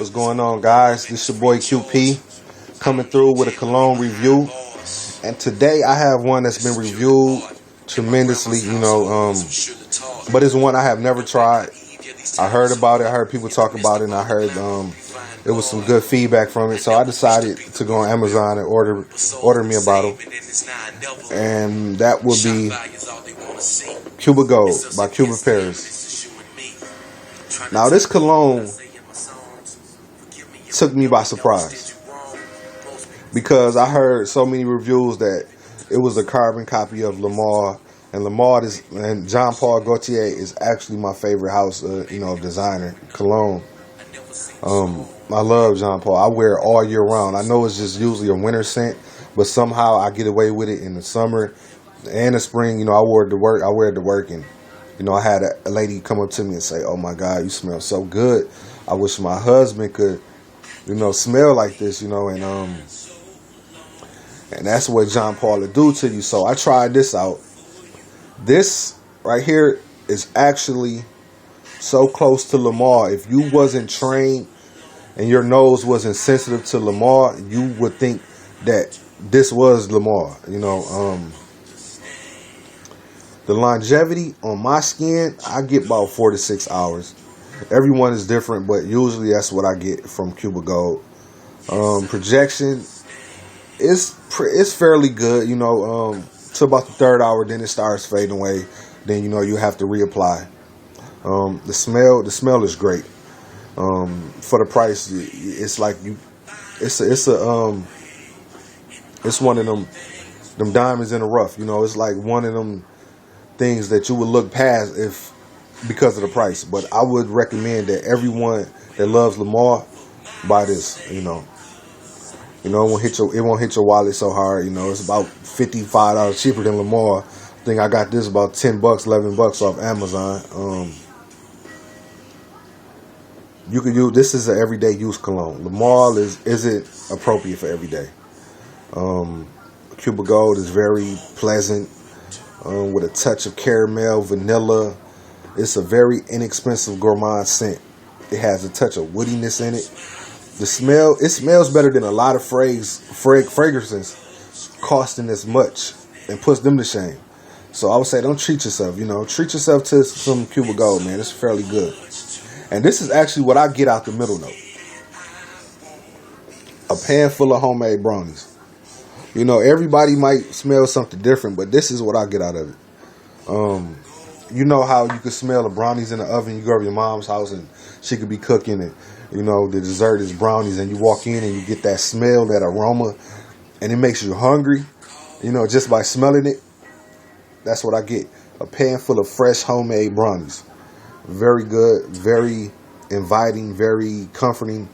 What's going on, guys? This your boy QP coming through with a cologne review. And today I have one that's been reviewed tremendously, but it's one I have never tried. I heard about it, I heard people talk about it, and I heard it was some good feedback from it. So I decided to go on Amazon and order me a bottle. And that would be Cuba Gold by Cuba Paris. Now this cologne took me by surprise because I heard so many reviews that it was a carbon copy of Lamar, and Jean Paul Gaultier is actually my favorite house, designer cologne. I love Jean Paul. I wear it all year round. I know it's just usually a winter scent, but somehow I get away with it in the summer and the spring. I wear it to work. I wear it to work, and I had a lady come up to me and say, "Oh my God, you smell so good. I wish my husband could, smell like this, and that's what Jean Paul will do to you." So I tried this out. This right here is actually so close to Lamar. If you wasn't trained and your nose wasn't sensitive to Lamar, you would think that this was Lamar. The longevity on my skin, I get about 4 to 6 hours. Everyone is different, but usually that's what I get from Cuba Gold. Projection it's fairly good, to about the 3rd hour, then it starts fading away. Then you have to reapply. The smell is great. For the price, it's like it's one of them diamonds in the rough. It's like one of them things that you would look past because of the price. But I would recommend that everyone that loves Lamar buy this. It won't hit your wallet so hard. It's about $55 cheaper than Lamar. I think I got this about $10, $11 off Amazon. You could use this is an everyday use cologne. Lamar isn't appropriate for every day. Cuba Gold is very pleasant, with a touch of caramel, vanilla. It's a very inexpensive gourmand scent. It has a touch of woodiness in it. It smells better than a lot of fragrances costing this much and puts them to shame. So I would say don't treat yourself, treat yourself to some Cuba Gold, man. It's fairly good. And this is actually what I get out the middle note. A pan full of homemade brownies. Everybody might smell something different, but this is what I get out of it. You know how you could smell the brownies in the oven. You go to your mom's house and she could be cooking it. The dessert is brownies, and you walk in and you get that smell, that aroma, and it makes you hungry, just by smelling it. That's what I get. A pan full of fresh homemade brownies. Very good, very inviting, very comforting.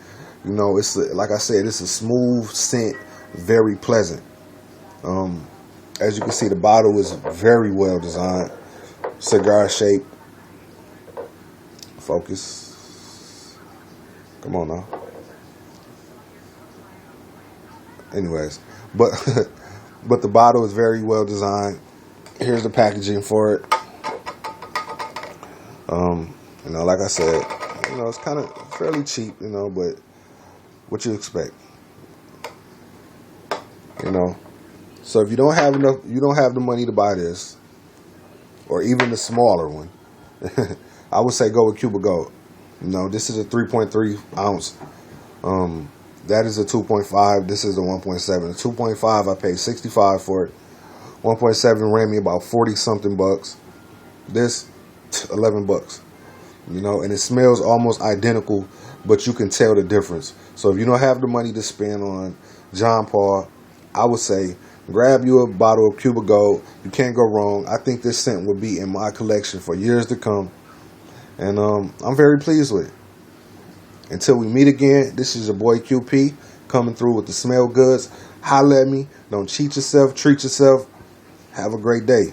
It's like I said, it's a smooth scent, very pleasant. As you can see, the bottle is very well designed. Cigar shape. Focus. Come on now. Anyways, but the bottle is very well designed. Here's the packaging for it. Like I said, it's kind of fairly cheap, but what you expect, So if you don't have the money to buy this, or even the smaller one, I would say go with Cuba Gold. This is a 3.3 ounce. That is a 2.5. This is a 1.7. The 2.5, I paid $65 for it. 1.7 ran me about 40 something bucks. This, $11. And it smells almost identical, but you can tell the difference. So if you don't have the money to spend on Jean Paul, I would say grab you a bottle of Cuba Gold. You can't go wrong. I think this scent will be in my collection for years to come. And I'm very pleased with it. Until we meet again, this is your boy QP coming through with the smell goods. Holla at me. Don't cheat yourself. Treat yourself. Have a great day.